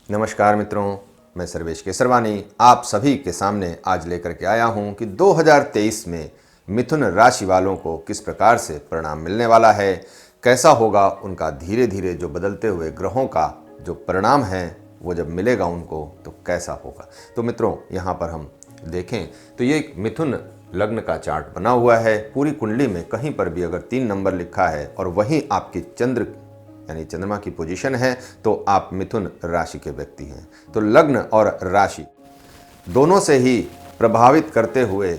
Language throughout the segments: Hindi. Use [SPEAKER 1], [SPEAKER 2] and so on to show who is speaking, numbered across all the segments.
[SPEAKER 1] नमस्कार मित्रों, मैं सर्वेश केसरवानी आप सभी के सामने आज लेकर के आया हूं कि 2023 में मिथुन राशि वालों को किस प्रकार से परिणाम मिलने वाला है, कैसा होगा उनका धीरे धीरे जो बदलते हुए ग्रहों का जो परिणाम है वो जब मिलेगा उनको तो कैसा होगा। तो मित्रों यहाँ पर हम देखें तो ये एक मिथुन लग्न का चार्ट बना हुआ है। पूरी कुंडली में कहीं पर भी अगर 3 नंबर लिखा है और वहीं आपकी चंद्र यानी चंद्रमा की पोजीशन है तो आप मिथुन राशि के व्यक्ति हैं। तो लग्न और राशि दोनों से ही प्रभावित करते हुए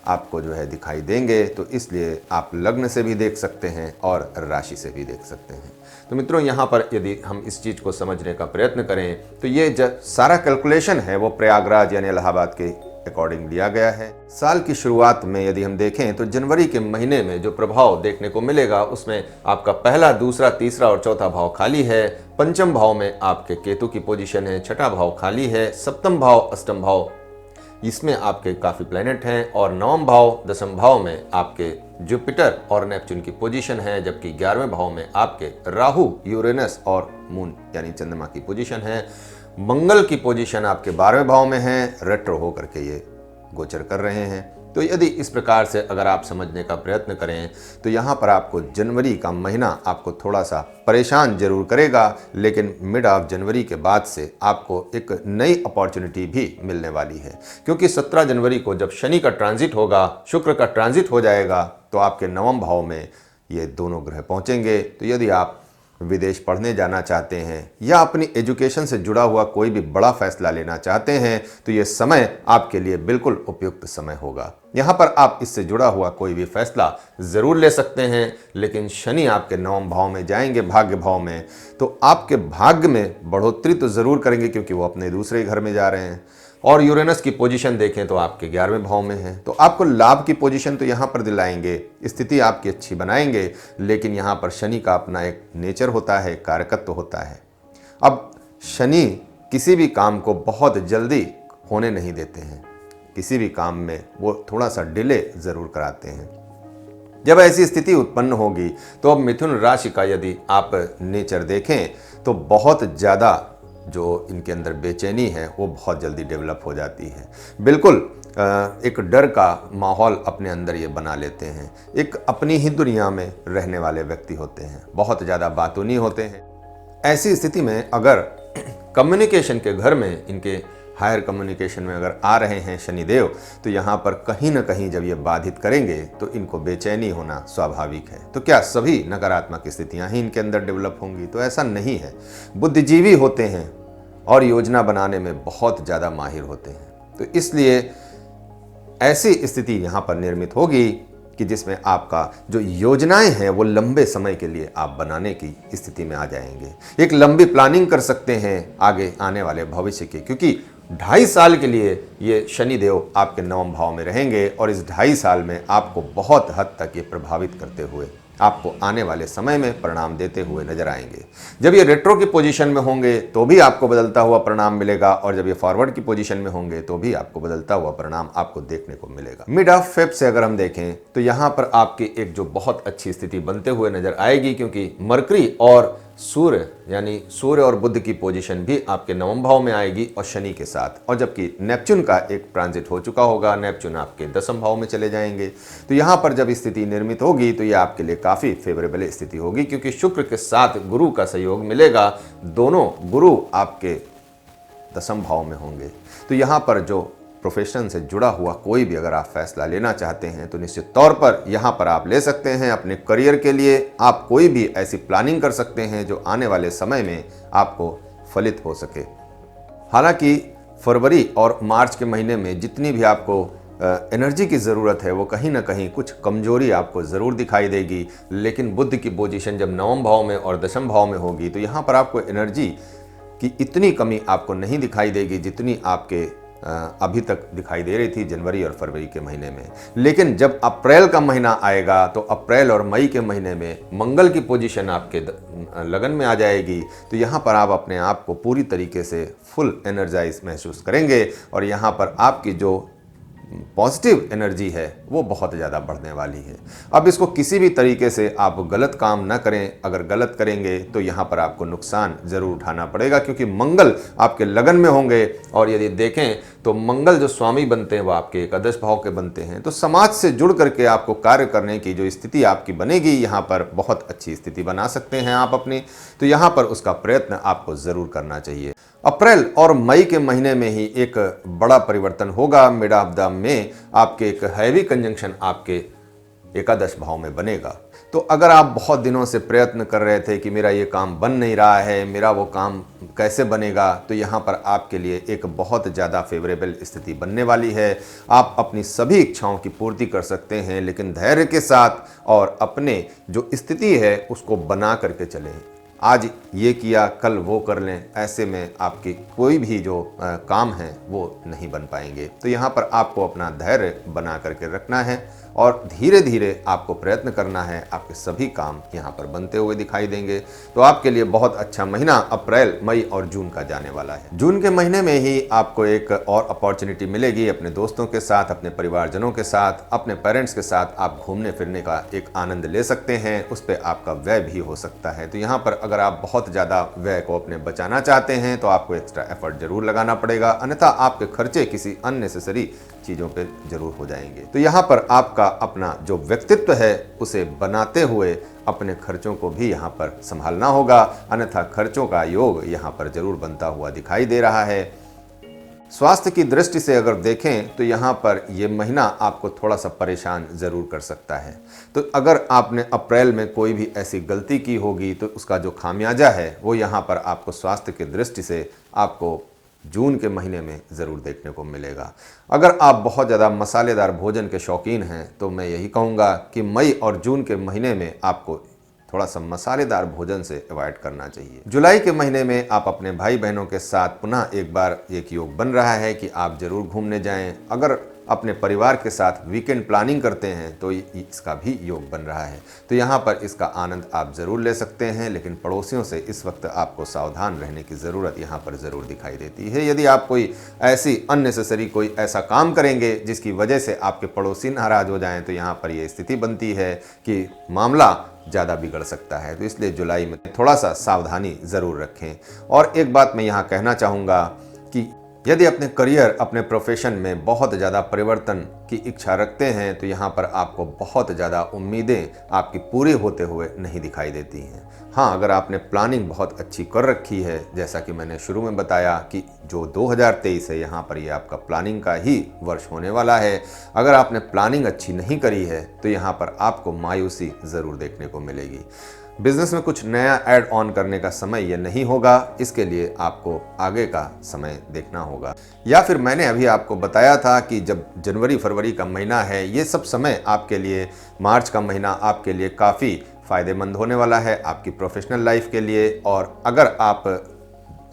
[SPEAKER 1] आपको जो है दिखाई देंगे, तो इसलिए आप लग्न से भी देख सकते हैं और राशि से भी देख सकते हैं। तो मित्रों यहाँ पर यदि हम इस चीज़ को समझने का प्रयत्न करें तो ये जो सारा कैलकुलेशन है वो प्रयागराज यानी इलाहाबाद के अकॉर्डिंग लिया गया है। साल की शुरुआत में यदि हम देखें तो जनवरी के महीने में जो प्रभाव देखने को मिलेगा उसमें आपका पहला, दूसरा, तीसरा और चौथा भाव खाली है। पंचम भाव में आपके केतु की पोजीशन है, छठा भाव खाली है, सप्तम भाव, अष्टम भाव इसमें आपके काफ़ी प्लैनेट हैं और नवम भाव, दसम भाव में आपके जुपिटर और नेपच्यून की पोजीशन है, जबकि 11वें भाव में आपके राहु, यूरेनस और मून यानी चंद्रमा की पोजीशन है। मंगल की पोजीशन आपके 12वें भाव में है, रेट्रो होकर के ये गोचर कर रहे हैं। तो यदि इस प्रकार से अगर आप समझने का प्रयत्न करें तो यहाँ पर आपको जनवरी का महीना आपको थोड़ा सा परेशान जरूर करेगा, लेकिन मिड ऑफ जनवरी के बाद से आपको एक नई अपॉर्चुनिटी भी मिलने वाली है, क्योंकि 17 जनवरी को जब शनि का ट्रांजिट होगा, शुक्र का ट्रांजिट हो जाएगा, तो आपके नवम भाव में ये दोनों ग्रह पहुँचेंगे। तो यदि आप विदेश पढ़ने जाना चाहते हैं या अपनी एजुकेशन से जुड़ा हुआ कोई भी बड़ा फैसला लेना चाहते हैं तो ये समय आपके लिए बिल्कुल उपयुक्त समय होगा। यहाँ पर आप इससे जुड़ा हुआ कोई भी फैसला ज़रूर ले सकते हैं, लेकिन शनि आपके नवम भाव में जाएंगे, भाग्य भाव में, तो आपके भाग्य में बढ़ोतरी तो ज़रूर करेंगे क्योंकि वो अपने दूसरे घर में जा रहे हैं। और यूरेनस की पोजीशन देखें तो आपके 11वें भाव में है, तो आपको लाभ की पोजीशन तो यहाँ पर दिलाएंगे, स्थिति आपकी अच्छी बनाएंगे, लेकिन यहाँ पर शनि का अपना एक नेचर होता है, कारकत्व होता है। अब शनि किसी भी काम को बहुत जल्दी होने नहीं देते हैं, किसी भी काम में वो थोड़ा सा डिले ज़रूर कराते हैं। जब ऐसी स्थिति उत्पन्न होगी तो अब मिथुन राशि का यदि आप नेचर देखें तो बहुत ज़्यादा जो इनके अंदर बेचैनी है वो बहुत जल्दी डेवलप हो जाती है। बिल्कुल एक डर का माहौल अपने अंदर ये बना लेते हैं, एक अपनी ही दुनिया में रहने वाले व्यक्ति होते हैं, बहुत ज़्यादा बातूनी होते हैं। ऐसी स्थिति में अगर कम्युनिकेशन के घर में इनके हायर कम्युनिकेशन में अगर आ रहे हैं शनिदेव, तो यहाँ पर कहीं ना कहीं जब ये बाधित करेंगे तो इनको बेचैनी होना स्वाभाविक है। तो क्या सभी नकारात्मक स्थितियाँ ही इनके अंदर डेवलप होंगी? तो ऐसा नहीं है। बुद्धिजीवी होते हैं और योजना बनाने में बहुत ज़्यादा माहिर होते हैं, तो इसलिए ऐसी स्थिति यहाँ पर निर्मित होगी कि जिसमें आपका जो योजनाएं हैं वो लंबे समय के लिए आप बनाने की स्थिति में आ जाएंगे। एक लंबी प्लानिंग कर सकते हैं आगे आने वाले भविष्य की, क्योंकि 2.5 साल के लिए ये शनिदेव आपके नवम भाव में रहेंगे और इस 2.5 साल में आपको बहुत हद तक ये प्रभावित करते हुए आपको आने वाले समय में परिणाम देते हुए नजर आएंगे। जब ये रेट्रो की पोजीशन में होंगे तो भी आपको बदलता हुआ परिणाम मिलेगा, और जब ये फॉरवर्ड की पोजीशन में होंगे तो भी आपको बदलता हुआ परिणाम आपको देखने को मिलेगा। मिड ऑफ फेब से अगर हम देखें तो यहाँ पर आपकी एक जो बहुत अच्छी स्थिति बनते हुए नजर आएगी, क्योंकि मरकरी और सूर्य यानी सूर्य और बुध की पोजीशन भी आपके नवम भाव में आएगी और शनि के साथ, और जबकि नेपच्यून का एक ट्रांजिट हो चुका होगा, नेपच्यून आपके 10वें भाव में चले जाएंगे। तो यहाँ पर जब स्थिति निर्मित होगी तो ये आपके लिए काफ़ी फेवरेबल स्थिति होगी, क्योंकि शुक्र के साथ गुरु का सहयोग मिलेगा। दोनों गुरु आपके 10वें भाव में होंगे। तो यहाँ पर जो प्रोफेशन से जुड़ा हुआ कोई भी अगर आप फैसला लेना चाहते हैं तो निश्चित तौर पर यहाँ पर आप ले सकते हैं। अपने करियर के लिए आप कोई भी ऐसी प्लानिंग कर सकते हैं जो आने वाले समय में आपको फलित हो सके। हालांकि फरवरी और मार्च के महीने में जितनी भी आपको एनर्जी की ज़रूरत है वो कहीं ना कहीं कुछ कमजोरी आपको ज़रूर दिखाई देगी, लेकिन बुध की पोजीशन जब नवम भाव में और 10वें भाव में होगी तो यहाँ पर आपको एनर्जी की इतनी कमी आपको नहीं दिखाई देगी जितनी आपके अभी तक दिखाई दे रही थी जनवरी और फरवरी के महीने में। लेकिन जब अप्रैल का महीना आएगा तो अप्रैल और मई के महीने में मंगल की पोजीशन आपके लगन में आ जाएगी, तो यहाँ पर आप अपने आप को पूरी तरीके से फुल एनर्जाइज महसूस करेंगे और यहाँ पर आपकी जो पॉजिटिव एनर्जी है वो बहुत ज़्यादा बढ़ने वाली है। अब इसको किसी भी तरीके से आप गलत काम ना करें, अगर गलत करेंगे तो यहाँ पर आपको नुकसान ज़रूर उठाना पड़ेगा, क्योंकि मंगल आपके लगन में होंगे। और यदि देखें तो मंगल जो स्वामी बनते हैं वो आपके एकादश भाव के बनते हैं, तो समाज से जुड़ करके आपको कार्य करने की जो स्थिति आपकी बनेगी, यहाँ पर बहुत अच्छी स्थिति बना सकते हैं आप अपनी। तो यहाँ पर उसका प्रयत्न आपको ज़रूर करना चाहिए। अप्रैल और मई के महीने में ही एक बड़ा परिवर्तन होगा। मिड ऑफ द में आपके एक हैवी कंजंक्शन आपके एकादश भाव में बनेगा। तो अगर आप बहुत दिनों से प्रयत्न कर रहे थे कि मेरा ये काम बन नहीं रहा है, मेरा वो काम कैसे बनेगा, तो यहाँ पर आपके लिए एक बहुत ज़्यादा फेवरेबल स्थिति बनने वाली है। आप अपनी सभी इच्छाओं की पूर्ति कर सकते हैं, लेकिन धैर्य के साथ और अपने जो स्थिति है उसको बना करके चलें। आज ये किया कल वो कर लें, ऐसे में आपकी कोई भी जो काम है वो नहीं बन पाएंगे। तो यहाँ पर आपको अपना धैर्य बना करके रखना है और धीरे धीरे आपको प्रयत्न करना है, आपके सभी काम यहाँ पर बनते हुए दिखाई देंगे। तो आपके लिए बहुत अच्छा महीना अप्रैल, मई और जून का जाने वाला है। जून के महीने में ही आपको एक और अपॉर्चुनिटी मिलेगी अपने दोस्तों के साथ, अपने परिवारजनों के साथ, अपने पेरेंट्स के साथ आप घूमने फिरने का एक आनंद ले सकते हैं। उस पर आपका व्यय भी हो सकता है। तो यहाँ पर अगर आप बहुत ज़्यादा व्यय को अपने बचाना चाहते हैं तो आपको एक्स्ट्रा एफर्ट जरूर लगाना पड़ेगा, अन्यथा आपके खर्चे किसी अननेसेसरी चीज़ों पे जरूर हो जाएंगे। तो यहाँ पर आपका अपना जो व्यक्तित्व है उसे बनाते हुए अपने खर्चों को भी यहाँ पर संभालना होगा, अन्यथा खर्चों का योग यहाँ पर जरूर बनता हुआ दिखाई दे रहा है। स्वास्थ्य की दृष्टि से अगर देखें तो यहाँ पर ये महीना आपको थोड़ा सा परेशान ज़रूर कर सकता है। तो अगर आपने अप्रैल में कोई भी ऐसी गलती की होगी तो उसका जो खामियाजा है वो यहाँ पर आपको स्वास्थ्य की दृष्टि से आपको जून के महीने में ज़रूर देखने को मिलेगा। अगर आप बहुत ज़्यादा मसालेदार भोजन के शौकीन हैं तो मैं यही कहूँगा कि मई और जून के महीने में आपको थोड़ा सा मसालेदार भोजन से अवॉइड करना चाहिए। जुलाई के महीने में आप अपने भाई बहनों के साथ पुनः एक बार एक योग बन रहा है कि आप ज़रूर घूमने जाएं। अगर अपने परिवार के साथ वीकेंड प्लानिंग करते हैं तो इसका भी योग बन रहा है। तो यहाँ पर इसका आनंद आप ज़रूर ले सकते हैं, लेकिन पड़ोसियों से इस वक्त आपको सावधान रहने की ज़रूरत यहाँ पर ज़रूर दिखाई देती है। यदि आप कोई ऐसी अननेसेसरी कोई ऐसा काम करेंगे जिसकी वजह से आपके पड़ोसी नाराज़ हो जाएं, तो यहाँ पर ये स्थिति बनती है कि मामला ज़्यादा बिगड़ सकता है। तो इसलिए जुलाई में थोड़ा सा सावधानी ज़रूर रखें। और एक बात मैं यहाँ कहना चाहूँगा कि यदि अपने करियर, अपने प्रोफेशन में बहुत ज़्यादा परिवर्तन की इच्छा रखते हैं तो यहाँ पर आपको बहुत ज़्यादा उम्मीदें आपकी पूरी होते हुए नहीं दिखाई देती हैं। हाँ, अगर आपने प्लानिंग बहुत अच्छी कर रखी है, जैसा कि मैंने शुरू में बताया कि जो 2023 है यहाँ पर ये आपका प्लानिंग का ही वर्ष होने वाला है। अगर आपने प्लानिंग अच्छी नहीं करी है तो यहाँ पर आपको मायूसी ज़रूर देखने को मिलेगी। बिजनेस में कुछ नया ऐड ऑन करने का समय ये नहीं होगा, इसके लिए आपको आगे का समय देखना होगा। या फिर मैंने अभी आपको बताया था कि जब जनवरी फरवरी का महीना है, ये सब समय आपके लिए, मार्च का महीना आपके लिए काफ़ी फ़ायदेमंद होने वाला है आपकी प्रोफेशनल लाइफ के लिए। और अगर आप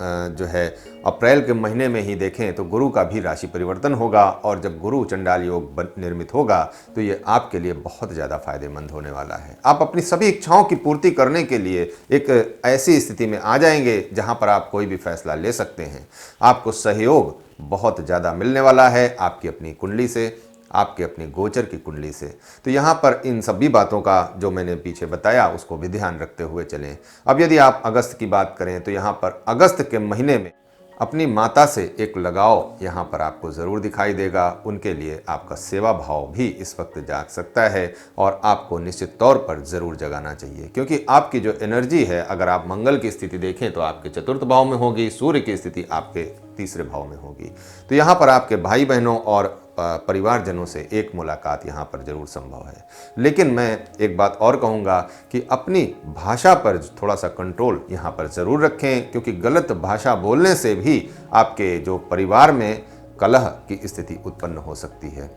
[SPEAKER 1] जो है अप्रैल के महीने में ही देखें तो गुरु का भी राशि परिवर्तन होगा, और जब गुरु चंडाल योग निर्मित होगा तो ये आपके लिए बहुत ज़्यादा फायदेमंद होने वाला है। आप अपनी सभी इच्छाओं की पूर्ति करने के लिए एक ऐसी स्थिति में आ जाएंगे जहां पर आप कोई भी फैसला ले सकते हैं। आपको सहयोग बहुत ज़्यादा मिलने वाला है आपकी अपनी कुंडली से, आपके अपनी गोचर की कुंडली से। तो यहाँ पर इन सभी बातों का जो मैंने पीछे बताया उसको भी ध्यान रखते हुए चलें। अब यदि आप अगस्त की बात करें तो यहाँ पर अगस्त के महीने में अपनी माता से एक लगाव यहाँ पर आपको ज़रूर दिखाई देगा। उनके लिए आपका सेवा भाव भी इस वक्त जाग सकता है और आपको निश्चित तौर पर ज़रूर जगाना चाहिए, क्योंकि आपकी जो एनर्जी है, अगर आप मंगल की स्थिति देखें तो आपके चतुर्थ भाव में होगी, सूर्य की स्थिति आपके तीसरे भाव में होगी। तो यहाँ पर आपके भाई बहनों और परिवारजनों से एक मुलाकात यहाँ पर ज़रूर संभव है। लेकिन मैं एक बात और कहूँगा कि अपनी भाषा पर थोड़ा सा कंट्रोल यहाँ पर ज़रूर रखें, क्योंकि गलत भाषा बोलने से भी आपके जो परिवार में कलह की स्थिति उत्पन्न हो सकती है।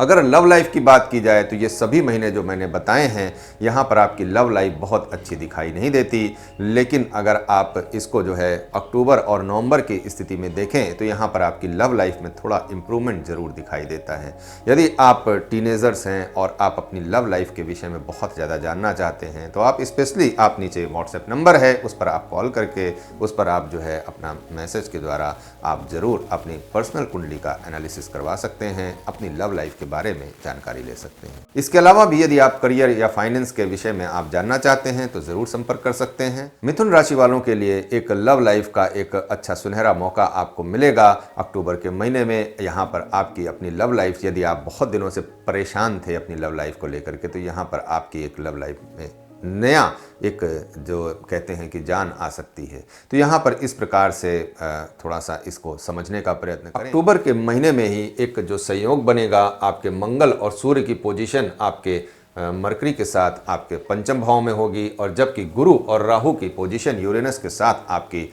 [SPEAKER 1] अगर लव लाइफ की बात की जाए तो ये सभी महीने जो मैंने बताए हैं, यहाँ पर आपकी लव लाइफ बहुत अच्छी दिखाई नहीं देती। लेकिन अगर आप इसको जो है अक्टूबर और नवंबर की स्थिति में देखें तो यहाँ पर आपकी लव लाइफ में थोड़ा इम्प्रूवमेंट ज़रूर दिखाई देता है। यदि आप टीनेजर्स हैं और आप अपनी लव लाइफ के विषय में बहुत ज़्यादा जानना चाहते हैं तो आप स्पेशली आप नीचे व्हाट्सएप नंबर है उस पर आप कॉल करके उस पर आप जो है अपना मैसेज के द्वारा आप ज़रूर अपनी पर्सनल कुंडली का एनालिसिस करवा सकते हैं, अपनी लव लाइफ के बारे में जानकारी ले सकते हैं। इसके अलावा भी यदि आप करियर या फाइनेंस के विषय में आप जानना चाहते हैं तो ज़रूर संपर्क कर सकते हैं। मिथुन राशि वालों के लिए एक लव लाइफ का एक अच्छा सुनहरा मौका आपको मिलेगा अक्टूबर के महीने में। यहाँ पर आपकी अपनी लव लाइफ, यदि आप बहुत दिनों से परेशान थे अपनी लव लाइफ को लेकर के, तो यहाँ पर आपकी एक लव लाइफ में नया एक जो कहते हैं कि जान आ सकती है। तो यहाँ पर इस प्रकार से थोड़ा सा इसको समझने का प्रयत्न करें। अक्टूबर के महीने में ही एक जो संयोग बनेगा, आपके मंगल और सूर्य की पोजीशन आपके मरकरी के साथ आपके पंचम भाव में होगी, और जबकि गुरु और राहु की पोजीशन यूरेनस के साथ आपकी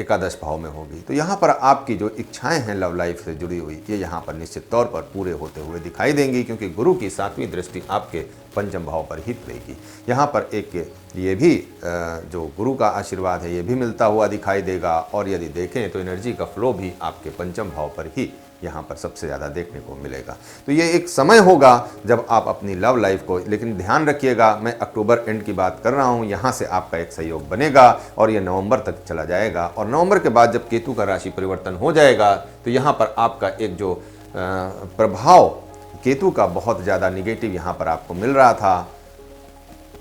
[SPEAKER 1] एकादश भाव में होगी। तो यहाँ पर आपकी जो इच्छाएं हैं लव लाइफ से जुड़ी हुई, ये यहाँ पर निश्चित तौर पर पूरे होते हुए दिखाई देंगी, क्योंकि गुरु की 7वीं दृष्टि आपके पंचम भाव पर ही पड़ेगी। यहाँ पर एक ये भी जो गुरु का आशीर्वाद है ये भी मिलता हुआ दिखाई देगा। और यदि देखें तो एनर्जी का फ्लो भी आपके पंचम भाव पर ही यहाँ पर सबसे ज़्यादा देखने को मिलेगा। तो ये एक समय होगा जब आप अपनी लव लाइफ को, लेकिन ध्यान रखिएगा मैं अक्टूबर एंड की बात कर रहा हूँ, यहाँ से आपका एक सहयोग बनेगा और ये नवंबर तक चला जाएगा। और नवंबर के बाद जब केतु का राशि परिवर्तन हो जाएगा तो यहाँ पर आपका एक जो प्रभाव केतु का बहुत ज़्यादा निगेटिव यहाँ पर आपको मिल रहा था,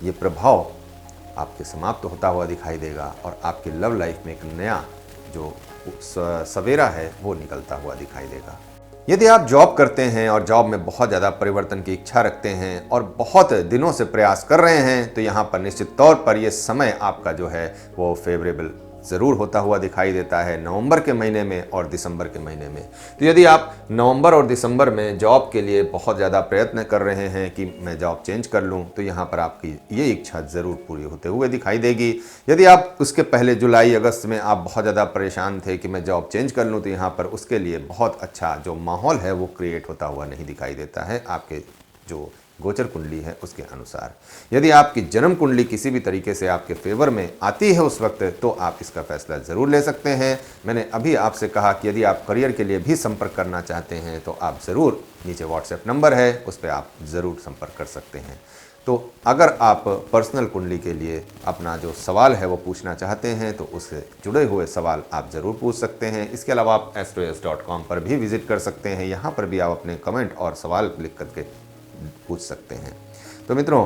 [SPEAKER 1] ये प्रभाव आपके समाप्त होता हुआ दिखाई देगा और आपकी लव लाइफ में एक नया जो सवेरा है वो निकलता हुआ दिखाई देगा। यदि आप जॉब करते हैं और जॉब में बहुत ज़्यादा परिवर्तन की इच्छा रखते हैं और बहुत दिनों से प्रयास कर रहे हैं तो यहाँ पर निश्चित तौर पर ये समय आपका जो है वो फेवरेबल ज़रूर होता हुआ दिखाई देता है नवंबर के महीने में और दिसंबर के महीने में। तो यदि आप नवंबर और दिसंबर में जॉब के लिए बहुत ज़्यादा प्रयत्न कर रहे हैं कि मैं जॉब चेंज कर लूं, तो यहाँ पर आपकी ये इच्छा ज़रूर पूरी होते हुए दिखाई देगी। यदि आप उसके पहले जुलाई अगस्त में आप बहुत ज़्यादा परेशान थे कि मैं जॉब चेंज कर लूँ, तो यहाँ पर उसके लिए बहुत अच्छा जो माहौल है वो क्रिएट होता हुआ नहीं दिखाई देता है आपके जो गोचर कुंडली है उसके अनुसार। यदि आपकी जन्म कुंडली किसी भी तरीके से आपके फेवर में आती है उस वक्त, तो आप इसका फैसला ज़रूर ले सकते हैं। मैंने अभी आपसे कहा कि यदि आप करियर के लिए भी संपर्क करना चाहते हैं तो आप ज़रूर, नीचे व्हाट्सएप नंबर है उस पर आप ज़रूर संपर्क कर सकते हैं। तो अगर आप पर्सनल कुंडली के लिए अपना जो सवाल है वो पूछना चाहते हैं तो उससे जुड़े हुए सवाल आप ज़रूर पूछ सकते हैं। इसके अलावा आप astros.com पर भी विज़िट कर सकते हैं, यहाँ पर भी आप अपने कमेंट और सवाल लिख करके पूछ सकते हैं। तो मित्रों,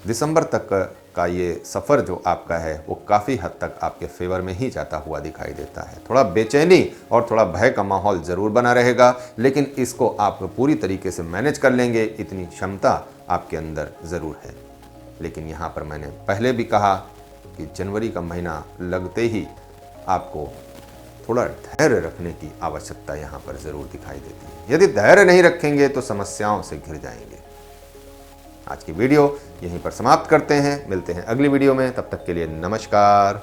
[SPEAKER 1] दिसंबर तक का ये सफ़र जो आपका है वो काफ़ी हद तक आपके फेवर में ही जाता हुआ दिखाई देता है। थोड़ा बेचैनी और थोड़ा भय का माहौल ज़रूर बना रहेगा, लेकिन इसको आप पूरी तरीके से मैनेज कर लेंगे, इतनी क्षमता आपके अंदर ज़रूर है। लेकिन यहाँ पर मैंने पहले भी कहा कि जनवरी का महीना लगते ही आपको थोड़ा धैर्य रखने की आवश्यकता यहाँ पर ज़रूर दिखाई देती है। यदि धैर्य नहीं रखेंगे तो समस्याओं से घिर जाएंगे। आज की वीडियो यहीं पर समाप्त करते हैं, मिलते हैं अगली वीडियो में, तब तक के लिए नमस्कार।